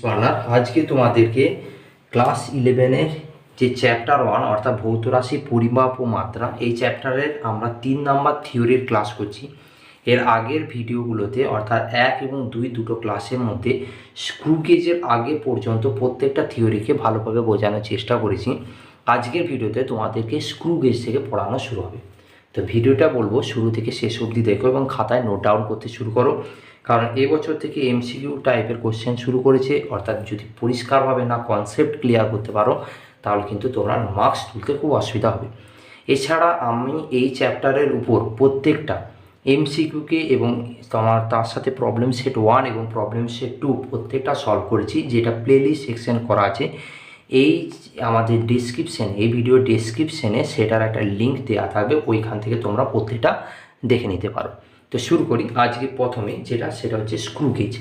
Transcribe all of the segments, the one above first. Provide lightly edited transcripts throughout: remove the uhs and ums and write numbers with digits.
বাংলার আজকে তোমাদেরকে ক্লাস 11-এর যে চ্যাপ্টার 1 অর্থাৎ ভৌত রাশি পরিমাপ ও মাত্রা এই চ্যাপ্টারের আমরা 3 নাম্বার থিওরির ক্লাস করছি। এর আগের ভিডিওগুলোতে অর্থাৎ 1 এবং 2 দুটো ক্লাসের মধ্যে স্ক্রু গেজের আগে পর্যন্ত প্রত্যেকটা থিওরিকে ভালোভাবে বোঝানোর চেষ্টা করেছি। আজকের ভিডিওতে তোমাদেরকে স্ক্রু গেজ থেকে পড়ানো শুরু হবে। তো ভিডিওটা বলবো শুরু থেকে শেষ অবধি দেখো এবং খাতায় নোট ডাউন করতে শুরু করো, কারণ এবছর থেকে এমসিকিউ টাইপের কোশ্চেন শুরু করেছে। অর্থাৎ যদি পরিষ্কারভাবে না কনসেপ্ট ক্লিয়ার করতে পারো তাহলে কিন্তু তোমরা মার্কস তুলতে খুব অসুবিধা হবে। এছাড়া আমি এই চ্যাপ্টারের উপর প্রত্যেকটা এমসিকিউকে এবং তার সাথে প্রবলেম সেট 1 এবং প্রবলেম সেট 2 প্রত্যেকটা সলভ করেছি, যেটা প্লেলিস্ট সেকশন করা আছে এই আমাদের ডিসক্রিপশানে, এই ভিডিও ডিসক্রিপশানে সেটার একটা লিঙ্ক দেওয়া থাকবে, ওইখান থেকে তোমরা প্রত্যেকটা দেখে নিতে পারো। তো শুরু করি। আজকে প্রথমে সেটা হচ্ছে স্ক্রু গেজ।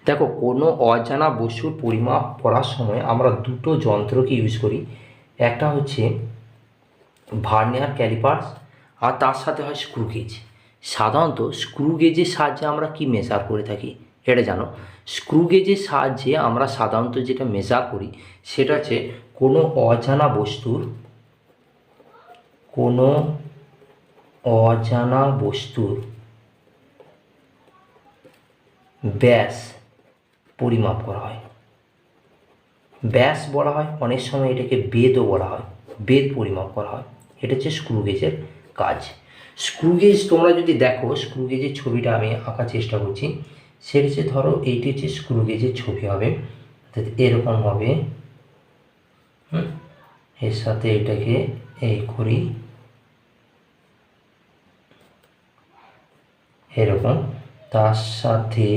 দেখো, কোনো অজানা বস্তুর পরিমাপ করার সময় আমরা দুটো যন্ত্রকে ইউজ করি। একটা হচ্ছে ভার্নিয়ার ক্যালিপার্স আর তার সাথে হয় স্ক্রু গেজ। সাধারণত স্ক্রু গেজের সাহায্যে আমরা কি মেজার করে থাকি এটা জানো? স্ক্রু গেজের সাহায্যে আমরা সাধারণত যেটা মেজার করি সেটা হচ্ছে কোনো অজানা বস্তুর ব্যাস পরিমাপ করা হয়। ব্যাস বলা হয়, অনেক সময় এটাকে বেদও বলা হয়, বেদ পরিমাপ করা হয়। এটা হচ্ছে স্ক্রু গেজের কাজ। স্ক্রু গেজ তোমরা যদি দেখো, স্ক্রু গেজের ছবিটা আমি আঁকার চেষ্টা করছি। সেটা হচ্ছে, ধরো এইটি হচ্ছে স্ক্রু গেজের ছবি হবে, অর্থাৎ এরকম হবে। এর সাথে এটাকে এই করি এরকম, তার সাথে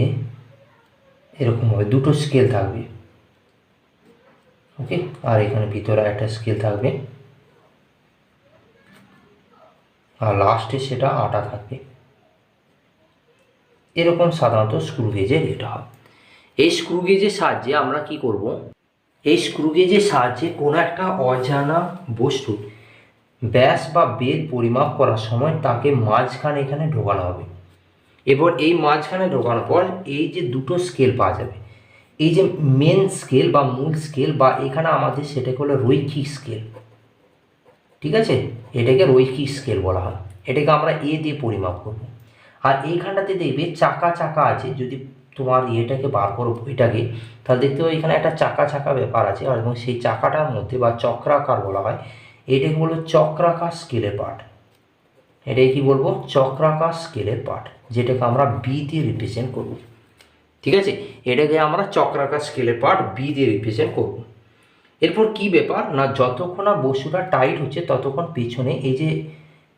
এরকম হবে, দুটো স্কেল থাকবে। ওকে, আর এখানে ভিতরে একটা স্কেল থাকবে, আর লাস্টে সেটা আটা থাকবে। এরকম সাধারণত স্ক্রু গেজের এটা হয়। এই স্ক্রু গেজের সাহায্যে আমরা কি করব? এই স্ক্রু গেজের সাহায্যে কোনো একটা অজানা বস্তু ব্যাস বা বেদ পরিমাপ করার সময় তাকে মাঝখানে এখানে ঢোকানো হবে। এবার এই মাঝখানে ঢোকানোর পর এই যে দুটো স্কেল পাওয়া যাবে, এই যে মেন স্কেল বা মূল স্কেল, বা এখানে আমাদের সেটাকে হলো রৈখিক স্কেল। ঠিক আছে, এটাকে রৈখিক স্কেল বলা হয়। এটাকে আমরা এ দিয়ে পরিমাপ করব। আর এইখানটাতে দেখবে চাকা চাকা আছে। যদি তোমার এটাকে বার করো বইটাকে, তাহলে দেখতে পাবে এখানে একটা চাকা চাকা ব্যাপার আছে, আর এবং সেই চাকাটার মধ্যে বা চক্রাকার বলা হয়, এটাকে বলবো চক্রাকার স্কেলের পার্ট। এটাকে কি বলবো? চক্রাকার স্কেলের পার্ট, যেটাকে আমরা বি দিয়ে রিপ্রেজেন্ট করব। ঠিক আছে, এটাকে আমরা চক্রাকার স্কেলের পার্ট বি দিয়ে রিপ্রেজেন্ট করব। এরপর কি ব্যাপার না, যতক্ষণ না বস্তুটা টাইট হচ্ছে ততক্ষণ পেছনে এই যে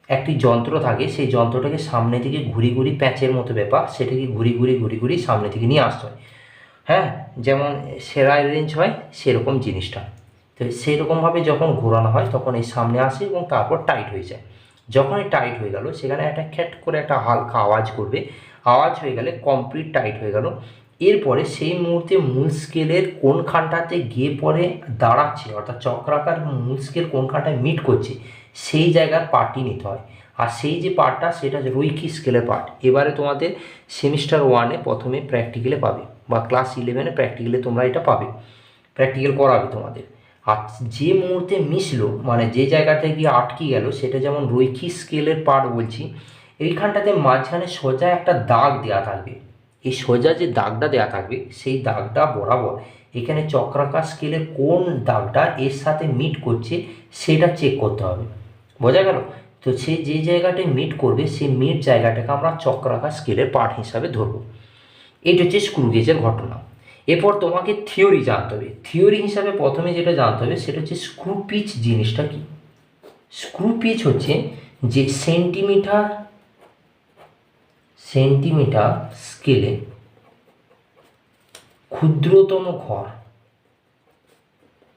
একটি যন্ত্র থাকে, সেই যন্ত্রটাকে সামনে দিকে ঘুরি ঘুরি, প্যাচের মতো ব্যাপার, সেটাকে ঘুরি ঘুরি সামনে দিকে নিয়ে আসতে হয়। হ্যাঁ, যেমন সেলাই রেঞ্জ হয় সেরকম জিনিসটা। তো সেইরকমভাবে যখন ঘোরানো হয় তখন এই সামনে আসে এবং তারপর টাইট হয়ে যায়। যখনই টাইট হয়ে গেল, সেখানে একটা খ্যাট করে একটা হালকা আওয়াজ করবে। আওয়াজ হয়ে গেলে কমপ্লিট টাইট হয়ে গেল। এরপরে সেই মুহূর্তে মূল স্কেলের কোনখানটাতে গিয়ে পরে দাঁড়াচ্ছে, অর্থাৎ চক্রাকার মূল স্কেল কোনখানটায় মিট করছে, সেই জায়গার পার্টটি নিতে হয়। আর সেই যে পার্টটা, সেটা রৈখিক স্কেলের পার্ট। এবারে তোমাদের সেমিস্টার 1-এ প্রথমে প্র্যাকটিক্যালে পাবে, বা ক্লাস 11-এ প্র্যাকটিক্যালে তোমরা এটা পাবে, প্র্যাকটিক্যাল করাবে তোমাদের। আর যে মুহূর্তে মিশলো, মানে যে জায়গাটা গিয়ে আটকে গেল, সেটা যেমন রৈখিক স্কেলের পার্ট বলছি, এইখানটাতে মাঝখানে সোজা একটা দাগ দেওয়া থাকবে। এই সোজা যে দাগটা দেওয়া থাকবে, সেই দাগটা বরাবর এখানে চক্রাকার স্কেলের কোন দাগটা এর সাথে মিট করছে সেটা চেক করতে হবে। বোঝা গেল? তো সে যে জায়গাটায় মিট করবে, সেই মিট জায়গাটাকে আমরা চক্রাকার স্কেলের পার্ট হিসাবে ধরব। এটা হচ্ছে স্ক্রু গেজের ঘটনা। এরপর তোমাকে থিওরি জানতে হবে। থিওরি হিসাবে প্রথমে যেটা জানতে হবে সেটা হচ্ছে স্ক্রু পিচ জিনিসটা কি। স্ক্রু পিচ হচ্ছে যে সেন্টিমিটার স্কেলে ক্ষুদ্রতম ঘর,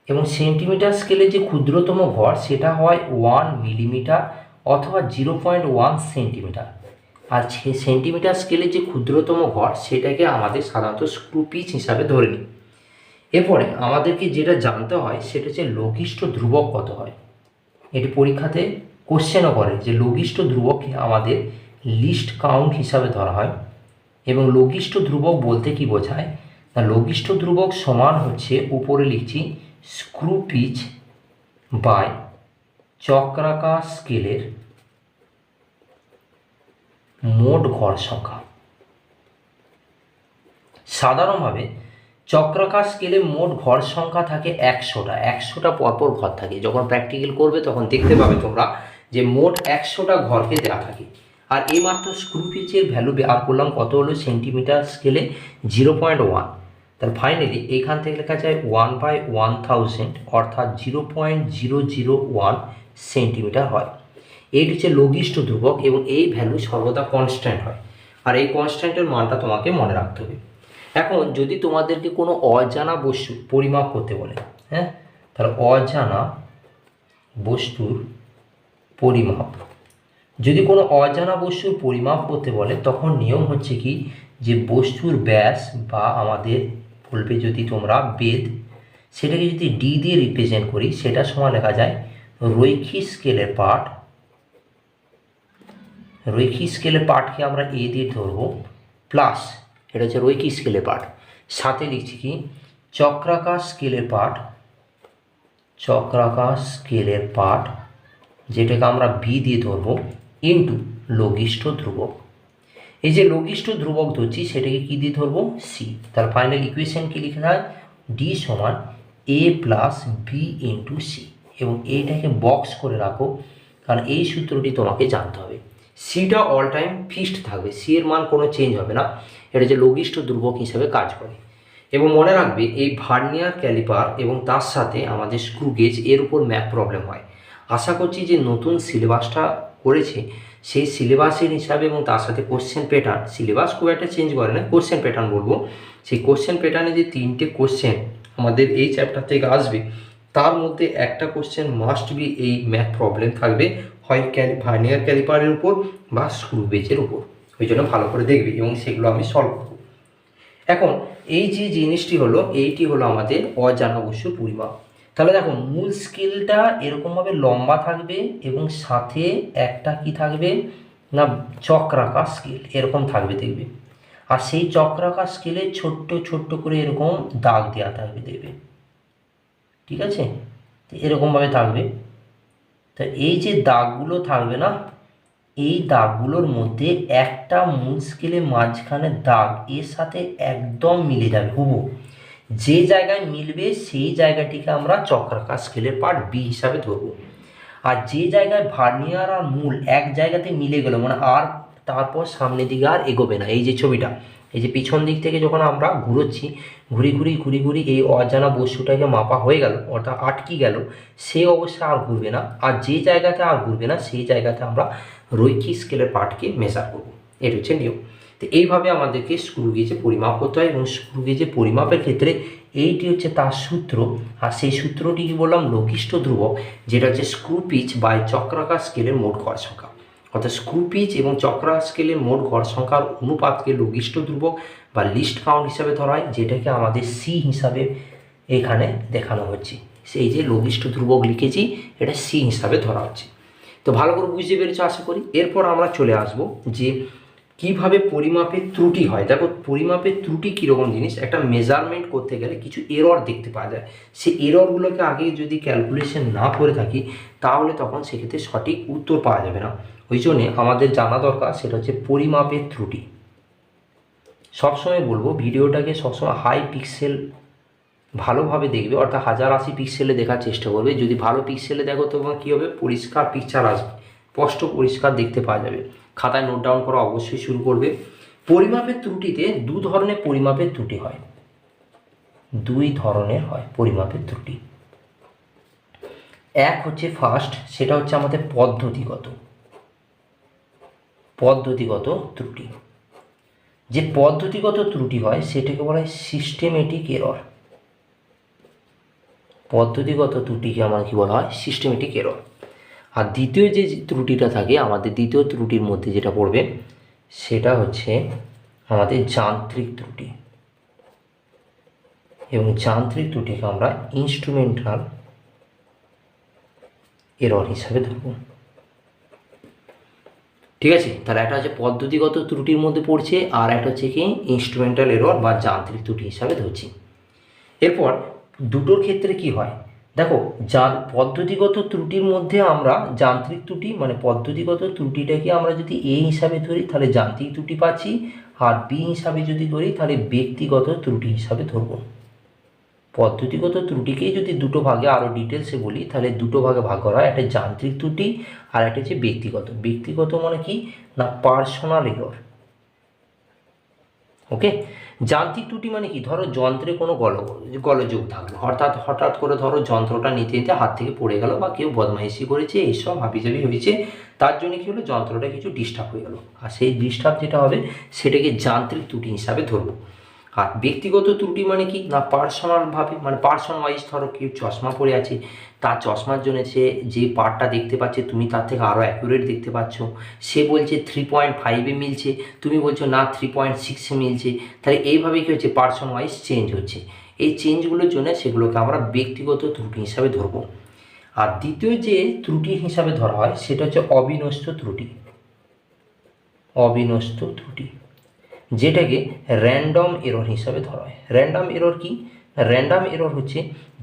এবং সেন্টিমিটার স্কেলে যে ক্ষুদ্রতম ঘর সেটা হয় 1 মিলিমিটার অথবা 0.1 সেন্টিমিটার। আর সেন্টিমিটার স্কেলে যে ক্ষুদ্রতম ঘর সেটাকে আমাদের সাধারণত স্ক্রু পিচ হিসাবে ধরে নিই। এরপরে আমাদেরকে যেটা জানতে হয় সেটা হচ্ছে লঘিষ্ঠ ধ্রুবক কত হয়। এটি পরীক্ষাতে কোশ্চেনও করে যে লঘিষ্ঠ ধ্রুবককে আমাদের লিস্ট কাউন্ট হিসাবে ধরা হয়। এবং লঘিষ্ঠ ধ্রুবক বলতে কি বোঝায় না লঘিষ্ঠ ধ্রুবক সমান হচ্ছে উপরে লিখছি স্ক্রু পিচ বাই চক্রাকার স্কেলের মোট ঘর সংখ্যা। সাধারণভাবে চক্রাকার স্কেলে মোট ঘর সংখ্যা থাকে 100টা পরপর ঘর থাকে। যখন প্র্যাকটিক্যাল করবে তখন দেখতে পাবে তোমরা যে মোট 100টা ঘরকে দেওয়া থাকে। আর এই মাত্র স্ক্রু পিচের ভ্যালু বের করলাম, কত হলো সেন্টিমিটার স্কেলে 0.1। তাহলে ফাইনালি এইখান থেকে লেখা যায় 1/1000 অর্থাৎ 0.001 সেন্টিমিটার হয়। এইটি হচ্ছে লঘিষ্ঠ ধ্রুবক এবং এই ভ্যালু সর্বদা কনস্ট্যান্ট হয়। আর এই কনস্ট্যান্টের মানটা তোমাকে মনে রাখতে হবে। এখন যদি তোমাদেরকে কোনো অজানা বস্তু পরিমাপ করতে বলে, হ্যাঁ, তাহলে অজানা বস্তুর পরিমাপ, যদি কোনো অজানা বস্তুর পরিমাপ করতে বলে তখন নিয়ম হচ্ছে কি যে বস্তুর ব্যাস বা আমাদের বলবে যদি তোমরা বেদ, সেটাকে যদি ডি দিয়ে রিপ্রেজেন্ট করি সেটা সমান লেখা যায় রৈখিক স্কেলের পার্ট। রৈখিক স্কেলের পার্টকে আমরা এ দিয়ে ধরবো প্লাস, এটা হচ্ছে রৈখিক স্কেলের পার্ট, সাথে লিখছি কি চক্রাকার স্কেলের পার্ট, চক্রাকার স্কেলের পার্ট যেটাকে আমরা বি দিয়ে ধরবো ইন্টু লঘিষ্ঠ ধ্রুবক। এই যে লঘিষ্ঠ ধ্রুবক ধরছি সেটাকে কি দিয়ে ধরবো সি। তার ফাইনাল ইকুয়েশন কি লিখে হয় ডি সমান এ প্লাস বি ইন্টু সি, এবং এইটাকে বক্স করে রাখো কারণ এই সূত্রটি তোমাকে জানতে হবে। সিটা অল টাইম ফিক্সড থাকবে, সি এর মান কোনো চেঞ্জ হবে না, এটা যে লঘিষ্ঠ ধ্রুবক হিসেবে কাজ করে। এবং মনে রাখবে এই ভার্নিয়ার ক্যালিপার এবং তার সাথে আমাদের স্ক্রু গেজ এর উপর ম্যাথ প্রবলেম হয়। আশা করছি যে নতুন সিলেবাসটা করেছে সেই সিলেবাসের হিসাবে এবং তার সাথে কোশ্চেন প্যাটার্ন, সিলেবাস খুব একটা চেঞ্জ করে না, কোশ্চেন প্যাটার্ন বলবো, সেই কোশ্চেন প্যাটার্নে যে 3টে কোশ্চেন আমাদের এই চ্যাপ্টার থেকে আসবে তার মধ্যে একটা কোশ্চেন মাস্ট বি এই ম্যাথ প্রবলেম থাকবে, হয় ভার্নিয়ার ক্যালিপারের উপর বা স্ক্রু গেজের উপর। ওই জন্য ভালো করে দেখবে এবং সেগুলো আমি সলভ করব। এখন এই যে জিনিসটি হলো, এইটি হলো আমাদের অজানা বস্তুর পরিমাপ। তাহলে দেখো মূল স্কেলটা এরকমভাবে লম্বা থাকবে এবং সাথে একটা কি থাকবে না চক্রাকার স্কেল এরকম থাকবে দেখবে, আর সেই চক্রাকার স্কেলে ছোট্ট ছোট্ট করে এরকম দাগ দেওয়া থাকবে দেখবে, ঠিক আছে, এরকমভাবে থাকবে। তা এই যে দাগগুলো থাকবে না, এই দাগগুলোর মধ্যে একটা মূল স্কেলে মাঝখানে দাগ এর সাথে একদম মিলে যাবে হুবহু, যে জায়গায় মিলবে সেই জায়গাটিকে আমরা চক্রাকার স্কেলের পার্ট বি হিসাবে ধরবো। আর যে জায়গায় ভার্নিয়ার আর মূল এক জায়গাতে মিলে গেল মানে আর তারপর সামনের দিকে আর এগোবে না, এই যে ছবিটা, এই যে পিছন দিক থেকে যখন আমরা ঘুরোচ্ছি ঘুরি ঘুরি এই অজানা বস্তুটাকে মাপা হয়ে গেল অর্থাৎ আটকে গেল, সেই অবস্থায় আর ঘুরবে না, আর যে জায়গাতে আর ঘুরবে না সেই জায়গাতে আমরা রৈখিক স্কেলের পার্টকে মেজার করবো। এটা হচ্ছে নিয়ম। তো এইভাবে আমাদেরকে স্ক্রু গেজে পরিমাপ করতে হয় এবং স্ক্রু গেজে পরিমাপের ক্ষেত্রে এইটি হচ্ছে তার সূত্র। আর সেই সূত্রটি কি বললাম লঘিষ্ঠ ধ্রুবক, যেটা হচ্ছে স্ক্রু পিচ বাই চক্রাকার স্কেলের মোট ঘর সংখ্যা। অর্থাৎ স্ক্রু পিচ এবং চক্রাকার স্কেলের মোট ঘর সংখ্যার অনুপাতকে লঘিষ্ঠ ধ্রুবক বা লিস্ট কাউন্ট হিসাবে ধরা হয়, যেটাকে আমাদের সি হিসাবে এখানে দেখানো হচ্ছে। সেই যে লঘিষ্ঠ ধ্রুবক লিখেছি এটা সি হিসাবে ধরা হচ্ছে। তো ভালো করে বুঝতে পেরেছো আশা করি। এরপর আমরা চলে আসব যে কিভাবে পরিমাপের ত্রুটি হয়। দেখো পরিমাপের ত্রুটি কীরকম জিনিস, একটা মেজারমেন্ট করতে গেলে কিছু এরর দেখতে পাওয়া যায়, সেই এররগুলোকে আগে যদি ক্যালকুলেশন না করে থাকি তাহলে তখন সেক্ষেত্রে সঠিক উত্তর পাওয়া যাবে না। ওই জন্যে আমাদের জানা দরকার সেটা হচ্ছে পরিমাপের ত্রুটি। সবসময় বলবো ভিডিওটাকে সবসময় হাই পিক্সেল ভালোভাবে দেখবে, অর্থাৎ 1080 পিক্সেলে দেখার চেষ্টা করবে। যদি ভালো পিক্সেলে দেখো তোমার কী হবে, পরিষ্কার পিকচার আসবে, স্পষ্ট পরিষ্কার দেখতে পাওয়া যাবে। খাতায় নোট ডাউন করা অবশ্যই শুরু করবে। পরিমাপের ত্রুটিতে দু ধরনের পরিমাপের ত্রুটি হয়, দুই ধরনের হয় পরিমাপের ত্রুটি। এক হচ্ছে ফার্স্ট, সেটা হচ্ছে আমাদের পদ্ধতিগত ত্রুটি। যে পদ্ধতিগত ত্রুটি হয় সেটাকে বলা হয় সিস্টেমেটিক এরর। পদ্ধতিগত ত্রুটিকে আমার কি বলা হয় সিস্টেমেটিক এরর। আর দ্বিতীয় যে ত্রুটিটা থাকে আমাদের, দ্বিতীয় ত্রুটির মধ্যে যেটা পড়বে সেটা হচ্ছে আমাদের যান্ত্রিক ত্রুটি, এবং যান্ত্রিক ত্রুটিকে আমরা ইনস্ট্রুমেন্টাল এরর হিসাবে ধরব। ঠিক আছে, তাহলে একটা হচ্ছে পদ্ধতিগত ত্রুটির মধ্যে পড়ছে, আর একটা হচ্ছে কি ইনস্ট্রুমেন্টাল এরর বা যান্ত্রিক ত্রুটি হিসাবে ধরছি। এরপর দুটোর ক্ষেত্রে কি হয় দেখো, পদ্ধতিগত ত্রুটির মধ্যে আমরা যান্ত্রিক ত্রুটি মানে পদ্ধতিগত ত্রুটিটাকে আমরা যদি এ হিসাবে ধরি তাহলে যান্ত্রিক ত্রুটি পাচ্ছি, আর বি হিসাবে যদি ধরি তাহলে ব্যক্তিগত ত্রুটি হিসাবে ধরব। পদ্ধতিগত ত্রুটিকেই যদি দুটো ভাগে আরও ডিটেলসে বলি তাহলে দুটো ভাগে ভাগ করা হয়, একটা যান্ত্রিক ত্রুটি আর একটা হচ্ছে ব্যক্তিগত। ব্যক্তিগত মানে কি না পার্সোনাল এরর। ওকে, যান্ত্রিক ত্রুটি মানে কি, ধরো যন্ত্রে কোনো গোলযোগ থাকলো, হঠাৎ করে ধরো যন্ত্রটা নিতে নিতে হাত থেকে পড়ে গেল বা কেউ বদমাইশি করেছে, এইসব হাবিজাবি হয়েছে, তার জন্য কি হলো যন্ত্রটা কিছু ডিস্টার্ব হয়ে গেলো, আর সেই ডিস্টার্ব যেটা হবে সেটাকে যান্ত্রিক ত্রুটি হিসাবে ধরবো। আর ব্যক্তিগত ত্রুটি মানে কি না পার্সোনালভাবে মানে পার্সন ওয়াইজ, ধরো কেউ চশমা পরে আছে, তার চশমার জন্য সে যে পার্টটা দেখতে পাচ্ছে তুমি তার থেকে আরও অ্যাকুরেট দেখতে পাচ্ছ, সে বলছে 3.5-এ মিলছে, তুমি বলছো না 3.6-এ মিলছে, তাহলে এইভাবে কী হচ্ছে পার্সন ওয়াইজ চেঞ্জ হচ্ছে। এই চেঞ্জগুলোর জন্য সেগুলোকে আমরা ব্যক্তিগত ত্রুটি হিসাবে ধরবো। আর দ্বিতীয় যে ত্রুটি হিসাবে ধরা হয় সেটা হচ্ছে অবিনষ্ট ত্রুটি। অবিনষ্ট ত্রুটি যেটাকে র্যান্ডম এরর হিসাবে ধরা হয়। র্যান্ডম এরর কি, র্যান্ডম এরর হচ্ছে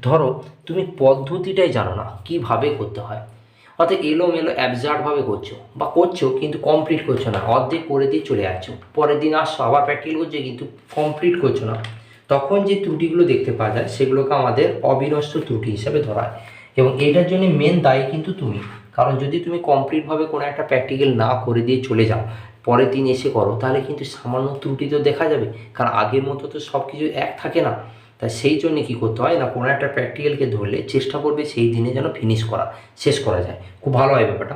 ধরো তুমি পদ্ধতিটাই জানো না কিভাবে করতে হয়, অর্থাৎ এলোমেলো অ্যাবজার্ডভাবে করছো বা করছো কিন্তু কমপ্লিট করছো না, অর্ধেক করে দিয়ে চলে যাচ্ছো, পরের দিন আসছো আবার প্র্যাকটিক্যাল করছো কিন্তু কমপ্লিট করছো না, তখন যে ত্রুটিগুলো দেখতে পাওয়া যায় সেগুলোকে আমাদের অবিনষ্ট ত্রুটি হিসাবে ধরা হয়। এবং এটার জন্য মেন দায়ী কিন্তু তুমি, কারণ যদি তুমি কমপ্লিটভাবে কোনো একটা প্র্যাকটিক্যাল না করে দিয়ে চলে যাও, পরের দিন এসে করো, তাহলে কিন্তু সামান্য ত্রুটি তো দেখা যাবে, কারণ আগের মতো তো সব কিছু এক থাকে না। তাই সেই জন্য কী করতে হয় না, কোনো একটা প্র্যাকটিক্যালকে ধরলে চেষ্টা করবে সেই দিনে যেন ফিনিশ করা শেষ করা যায়, খুব ভালো হয় ব্যাপারটা।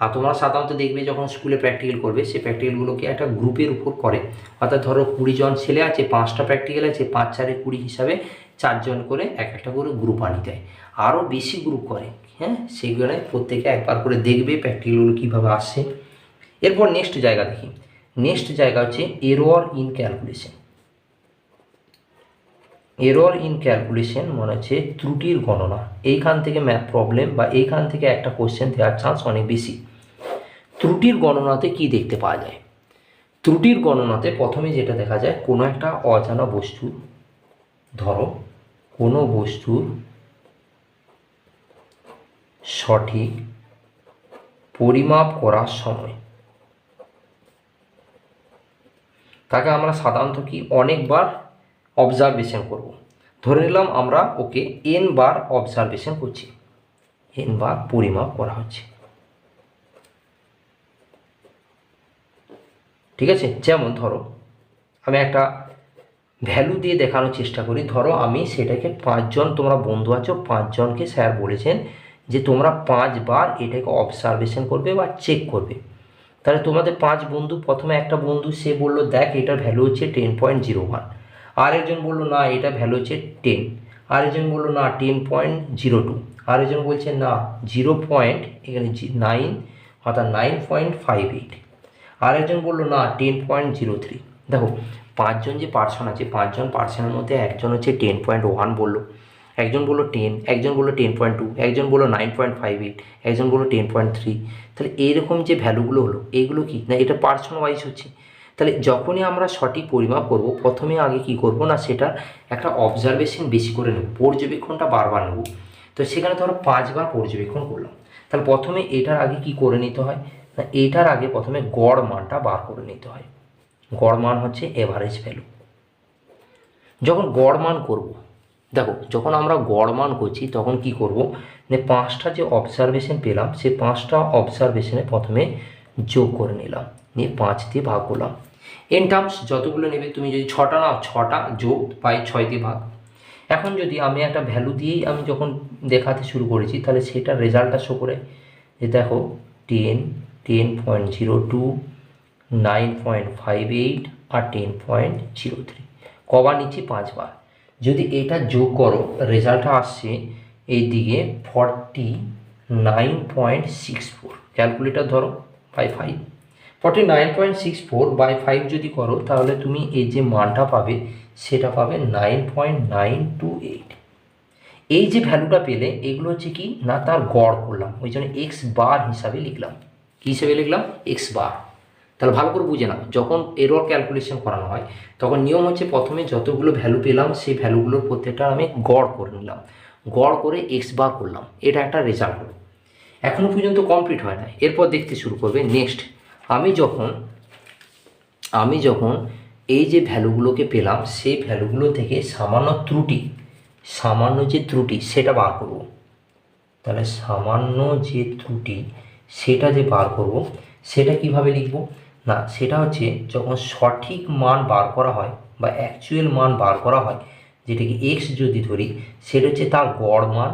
আর তোমরা সাধারণত দেখবে যখন স্কুলে প্র্যাকটিক্যাল করবে সেই প্র্যাকটিক্যালগুলোকে একটা গ্রুপের উপর করে, অর্থাৎ ধরো 20 জন ছেলে আছে, 5টা প্র্যাকটিক্যাল আছে, 5×4=20 হিসাবে 4 জন করে একটা করে গ্রুপ আনিয়ে দেয়, আরও বেশি গ্রুপ করে, হ্যাঁ সেইগুলো প্রত্যেকে একবার করে দেখবে প্র্যাকটিক্যালগুলো কীভাবে আসছে। এরপর নেক্সট জায়গা দেখি, নেক্সট জায়গা হচ্ছে error in calculation. Error in calculation মানে হচ্ছে ত্রুটির গণনা। এইখান থেকে ম্যাথ প্রবলেম বা এইখান থেকে একটা কোশ্চেন দেওয়ার চান্স অনেক বেশি। ত্রুটির গণনাতে কি দেখতে পাওয়া যায়, ত্রুটির গণনাতে প্রথমে যেটা দেখা যায় কোনো একটা অজানা বস্তু, ধরো কোনো বস্তুর সঠিক পরিমাপ করার সময় তাকে আমরা সাধারণত কি অনেকবার অবজারভেশন করব। ধরে নিলাম আমরা ওকে n বার অবজারভেশন করছি, n বার পরিমাপ করা হচ্ছে, ঠিক আছে। যেমন ধরো আমি একটা ভ্যালু দিয়ে দেখানোর চেষ্টা করি, ধরো আমি সেটাকে 5 জন, তোমরা বন্ধু আছো 5 জনকে স্যার বলেছেন যে তোমরা 5 বার এটাকে অবজারভেশন করবে বা চেক করবে। তাহলে তোমাদের 5 বন্ধু, প্রথমে একটা বন্ধু সে বলল দেখ এটার ভ্যালু হচ্ছে 10.01, আরেকজন বললো না এটা ভ্যালু হচ্ছে 10, আরেকজন বললো না 10.02, আরেকজন বলছে না 0.9 অর্থাৎ 9.58, আরেকজন বললো না 10.03। দেখো 5 জন যে পার্সন আছে, 5 জন পার্সনের মধ্যে একজন হচ্ছে 10.1 বললো, একজন বললো 10, একজন বললো 10.2, একজন বললো 9.58, একজন বললো 10.3। তাহলে এইরকম যে ভ্যালুগুলো হলো এইগুলো কি না এটা পার্সন ওয়াইজ হচ্ছে। তাহলে যখনই আমরা সঠিক পরিমাপ করব প্রথমে আগে কি করব না সেটা একটা অবজারভেশন বেশি করে নেব, পর্যবেক্ষণটা বারবার নেব। তো সেখানে ধরো 5 বার পর্যবেক্ষণ করলাম, তাহলে প্রথমে এটার আগে কি করে নিতে হয় না এটার আগে প্রথমে গড় মানটা বার করে নিতে হয়। গড় মান হচ্ছে এভারেজ ভ্যালু। যখন গড় মান করব, দেখো যখন আমরা গড় মান করছি তখন কি করব যে 5টা যে অবজারভেশন পেলাম সেই 5টা অবজারভেশনে প্রথমে যোগ করে নিলাম, নিয়ে 5 দিয়ে ভাগ করলাম। এন টার্মস যতগুলো নেবে, তুমি যদি 6টা নাও 6টা যোগ বাই 6 দিয়ে ভাগ। এখন যদি আমি একটা ভ্যালু দিয়েই আমি যখন দেখাতে শুরু করেছি তাহলে সেটার রেজাল্টটা শো করে যে দেখো 10, 10.02, 9.58 আর 10.03 কবার নিচ্ছি 5 বার। যদি এটা যোগ করো রেজাল্টটা আসছে এই দিকে 49.64, ক্যালকুলেটার ধরো বাই 5, 49.64/5 যদি করো তাহলে তুমি এই যে মানটা পাবে সেটা পাবে 9.928। এই যে ভ্যালুটা পেলে এগুলো হচ্ছে কি না তার গড় করলাম, ওই জন্য x বার হিসাবে লিখলাম। কী হিসেবে লিখলাম, এক্স বার। তাহলে ভালো করে বুঝে নাও, যখন এরর ক্যালকুলেশন করানো হয় তখন নিয়ম হচ্ছে প্রথমে যতগুলো ভ্যালু পেলাম সেই ভ্যালুগুলোর প্রত্যেকটা আমি গড় করে নিলাম, গড় করে এক্স বার করলাম, এটা একটা রেজাল্ট হলো। এখনও পর্যন্ত কমপ্লিট হয় না, এরপর দেখতে শুরু করবে নেক্সট। আমি যখন এই যে ভ্যালুগুলোকে পেলাম সেই ভ্যালুগুলো থেকে সামান্য যে ত্রুটি সেটা বার করব। তাহলে সামান্য যে ত্রুটি সেটা যে বার করব সেটা কিভাবে লিখব না, সেটা হচ্ছে যখন সঠিক মান বার করা হয় বা অ্যাকচুয়াল মান বার করা হয়, যেটাকে এক্স যদি ধরি, সেটা হচ্ছে তার গড় মান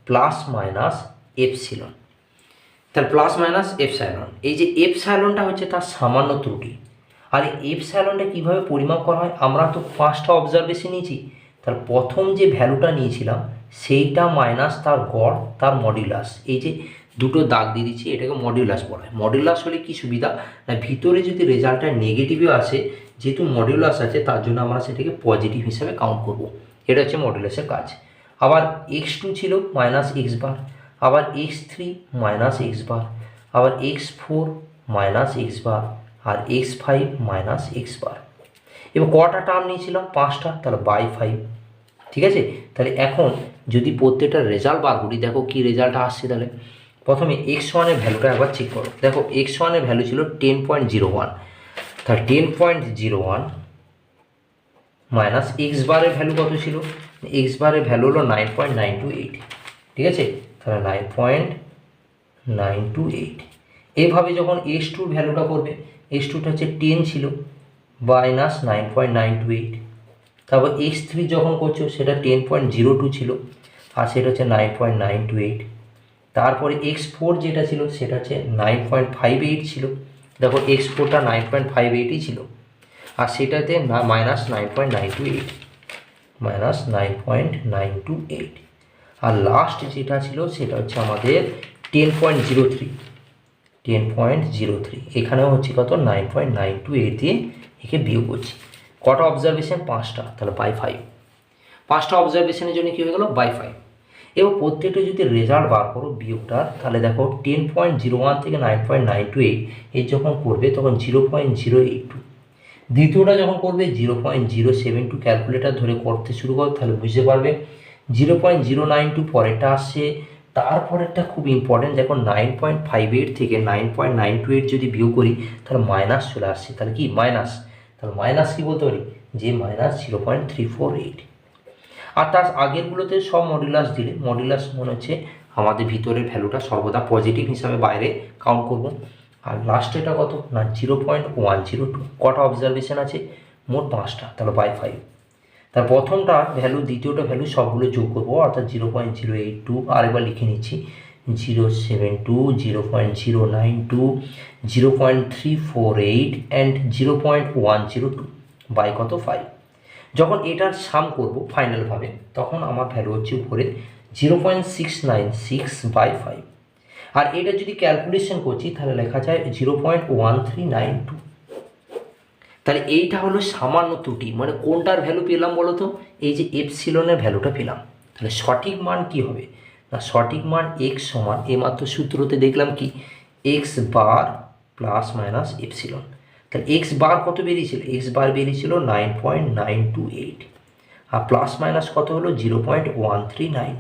প্লাস মাইনাস এপসিলন। তাহলে প্লাস মাইনাস এপসাইলন, এই যে এপসাইলনটা হচ্ছে তার সামান্য ত্রুটি। আর এই এপসাইলনটা কীভাবে পরিমাপ করা হয়, আমরা তো 5টা অবজারভেশন নিয়েছি, তার প্রথম যে ভ্যালুটা নিয়েছিলাম সেইটা মাইনাস তার গড় তার মডিউলাস, এই যে দুটো দাগ দিয়ে দিচ্ছি এটাকে মডিউলাস বলা হয়। মডিউলাস হলে কি সুবিধা না, ভিতরে যদি রেজাল্টটা নেগেটিভও আসে, যেহেতু মডিউলাস আছে তার জন্য আমরা সেটাকে পজিটিভ হিসাবে কাউন্ট করব। এটা হচ্ছে মডিউলাসের কাজ। আবার x2 ছিল মাইনাস এক্স বার, আবার x3 মাইনাস এক্স বার, আবার x4 মাইনাস এক্স বার, আর x5 মাইনাস এক্স বার। এবার কটা টার্ম নিয়েছিলাম, 5টা, তাহলে বাই 5। ঠিক আছে, তাহলে এখন যদি প্রত্যেকটা রেজাল্ট বার করি, দেখো কি রেজাল্টটা আসছে। তাহলে প্রথমে x1 এর ভ্যালুটা একবার চেক করো। দেখো x1 এর ভ্যালু ছিল 10.01, তাহলে 10.01 মাইনাস এক্স বারের ভ্যালু কত ছিল, এক্স বারের ভ্যালু হলো 9.928। ঠিক আছে, তাহলে 9.928। এইভাবে যখন x2 ভ্যালুটা করবে, x2টা হচ্ছে 10 ছিল মাইনাস 9.928। তারপর x3 যখন করছো সেটা 10.02 ছিল আর সেটা হচ্ছে 9.928। তারপরে x4 যেটা ছিল সেটা হচ্ছে 9.58 ছিল। দেখো x4টা 9.58ই ছিল আর সেটাতে মাইনাস 9.928, মাইনাস 9.928। আর লাস্ট যেটা ছিল সেটা হচ্ছে আমাদের 10.03, এখানেও হচ্ছে কত 9.928 দিয়ে একে বিয়োগ করছি। কটা অবজারভেশন, 5টা, তাহলে বাই 5। 5টা অবজারভেশনের জন্য কী হয়ে গেল, বাই 5। এবার প্রত্যেকটা যদি রেজাল্ট বার করো বিয়োগটার, তাহলে দেখো 10.01 থেকে 9.928 এর যখন করবে তখন 0.082, দ্বিতীয়টা যখন করবে 0.072। ক্যালকুলেটার ধরে করতে শুরু করো তাহলে বুঝতে পারবে 0.092 পরেরটা আসছে। তারপরেরটা খুব ইম্পর্টেন্ট, দেখো 9.58 থেকে 9.928 যদি বিয়োগ করি তাহলে মাইনাস চলে আসছে। তাহলে কি মাইনাস, তাহলে মাইনাস কি বলতে পারি যে মাইনাস 0.348। আর তার আগেরগুলোতে সব মডুলাস দিলে, মডুলাস মনে হচ্ছে আমাদের ভিতরের ভ্যালুটা সর্বদা পজিটিভ হিসাবে বাইরে কাউন্ট করব। আর লাস্টেটা কত না 0.102। কটা অবজারভেশন আছে, মোট 5টা, তাহলে বাই 5। তার প্রথমটা ভ্যালু দ্বিতীয়টা ভ্যালু সবগুলো যোগ করবো, অর্থাৎ 0.082। আরেকবার লিখে নিচ্ছি 0.72, 0.092, 0.348 অ্যান্ড 0.102 বাই কত 5। যখন এটার সাম করব ফাইনালভাবে তখন আমার ভ্যালু হচ্ছে উপরে 0.696 বাই 5। আর এটা যদি ক্যালকুলেশন করছি তাহলে লেখা যায় 0.1392। তাহলে এইটা হলো সামান্য ত্রুটি, মানে কোনটার ভ্যালু পেলাম বলো তো, এই যে এপসিলনের ভ্যালুটা পেলাম। তাহলে সঠিক মান কি হবে না, সঠিক মান এক্স সমান এইমাত্র সূত্রতে দেখলাম কি x bar plus minus epsilon. তাহলে এক্স বার কত বেরিয়েছিল, এক্স বার বেরিয়েছিল 9.928 আর প্লাস মাইনাস কত হলো 0.1392।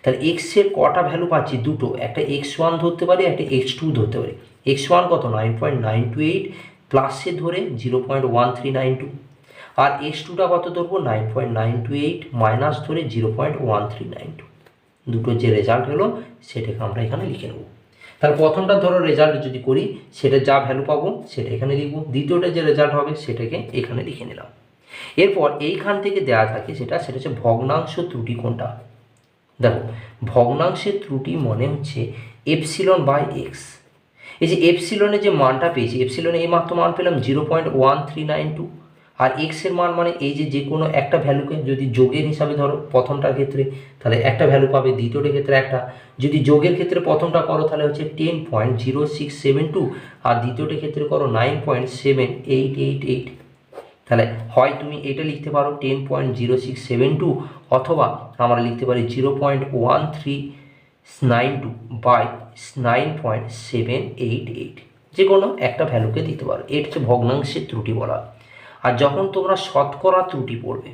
তাহলে এক্সের কটা ভ্যালু পাচ্ছি, দুটো, একটা x1 ধরতে পারি একটা x2 ধরতে পারি। x1 কত 9.928 প্লাসে ধরে 0.1392 আর x2টা কত ধরবো 9.928 মাইনাস ধরে 0.1392। দুটো যে রেজাল্ট হলো সেটাকে আমরা এখানে লিখে নেব। তাহলে প্রথমটা ধরো রেজাল্ট যদি করি সেটা যা ভ্যালু পাবো সেটা এখানে লিখবো, দ্বিতীয়টা যে রেজাল্ট হবে সেটাকে এখানে লিখে নিলাম। এরপর এইখান থেকে দেওয়া থাকে সেটা হচ্ছে ভগ্নাংশ ত্রুটি কোনটা। দেখো ভগ্নাংশের ত্রুটি মনে হচ্ছে এপসিলন বাই এক্স। এই যে এপসিলনের যে মানটা পেয়েছি, এপসিলনে এই মাত্র মান পেলাম 0.1392 আর এক্সের মান মানে এই যে কোনো একটা ভ্যালুকে যদি যোগের হিসাবে ধরো প্রথমটার ক্ষেত্রে তাহলে একটা ভ্যালু পাবে, দ্বিতীয়টার ক্ষেত্রে একটা, যদি যোগের ক্ষেত্রে প্রথমটা করো তাহলে হচ্ছে 10.0672 আর দ্বিতীয়টার ক্ষেত্রে করো 9.7888। তাহলে হয় তুমি এটা লিখতে পারো 10.0672 অথবা আমরা লিখতে পারি 92/9.788, যে কোনো একটা ভ্যালুকে দিতে পারো। এটা হচ্ছে ভগ্নাংশের ত্রুটি বলা। আর যখন তোমরা শতকরা ত্রুটি পড়বে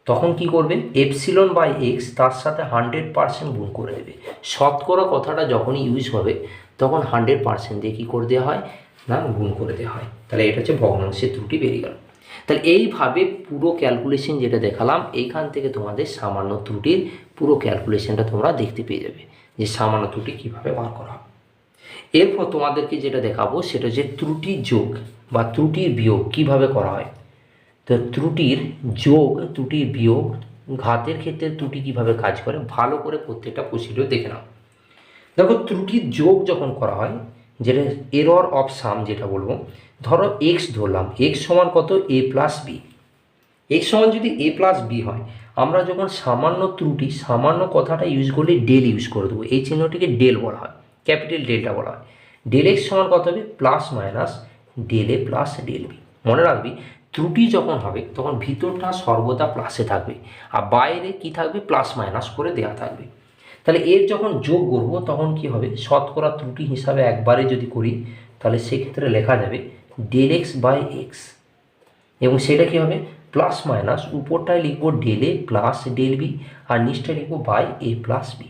তখন কি করবে, ε/x তার সাথে 100% গুণ করে দেবে। শতকরা কথাটা যখনই ইউজ হবে তখন 100% দিয়ে কী করে দেওয়া হয় না, গুণ করে দেওয়া হয়। তাহলে এটা হচ্ছে ভগ্নাংশের ত্রুটি বেরিয়ে গেল। তাহলে এইভাবে পুরো ক্যালকুলেশন যেটা দেখালাম, এইখান থেকে তোমাদের সামান্য ত্রুটির পুরো ক্যালকুলেশনটা তোমরা দেখতে পেয়ে যাবে যে সামান্য ত্রুটি কীভাবে বার করা হয়। এরপর তোমাদেরকে যেটা দেখাবো সেটা হচ্ছে ত্রুটির যোগ বা ত্রুটির বিয়োগ কীভাবে করা হয়। তো ত্রুটির যোগ, ত্রুটির বিয়োগ, ঘাতের ক্ষেত্রে ত্রুটি কীভাবে কাজ করে ভালো করে প্রত্যেকটা প্রসিডিওর দেখে নাও। দেখো, ত্রুটির যোগ যখন করা হয়, যেটা এরর অফ সাম যেটা বলবো, ধরো এক্স ধরলাম, এক্স সমান কত, a+b। এক্স সমান যদি a+b হয়, আমরা যখন সামান্য ত্রুটি, সামান্য কথাটা ইউজ করলে ডেল ইউজ করে দেবো। এই চিহ্নটিকে ডেল বলা হয়, ক্যাপিটাল ডেলটা বলা হয়। ডেল এক্স সমান কত হবে, প্লাস মাইনাস ডেল এ প্লাস ডেল বি। মনে রাখবি, ত্রুটি যখন হবে তখন ভিতরটা সর্বদা প্লাসে থাকবে আর বাইরে কি থাকবে, প্লাস মাইনাস করে দেওয়া থাকবে। তাহলে এর যখন যোগ করবো তখন কি হবে, শতকরা ত্রুটি হিসাবে একবারে যদি করি তাহলে সেক্ষেত্রে লেখা যাবে ডেল x/x, এবং সেটা কী হবে, প্লাস মাইনাস উপরটায় লিখবো ডেল এ প্লাস ডেল বি আর নিচটা লিখবো বাই a+b,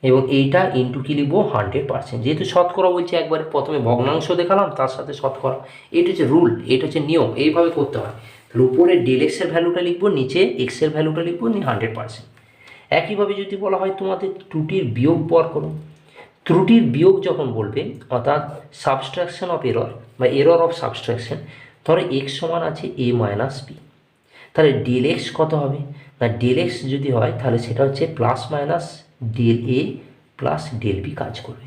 এবং এইটা ইন্টু কী লিখবো 100%। যেহেতু শতকরা বলছি একবারে প্রথমে ভগ্নাংশ দেখালাম তার সাথে শতকরা, এটা হচ্ছে রুল, এটা হচ্ছে নিয়ম, এইভাবে করতে হয়। তাহলে উপরে ডেল এক্সের ভ্যালুটা লিখবো, নিচে এক্সের ভ্যালুটা লিখবো, 100%। একইভাবে যদি বলা হয় তোমাদের ত্রুটির বিয়োগ বার করো, ত্রুটির বিয়োগ যখন বলবে অর্থাৎ সাবস্ট্রাকশন অফ এরর বা এরর অফ সাবস্ট্রাকশন, ধরো এক্স সমান আছে a-b, তাহলে ডেল এক্স কত হবে না, ডেল এক্স যদি হয় তাহলে সেটা হচ্ছে প্লাস মাইনাস ডেল এ প্লাস ডেল বি কাজ করবে।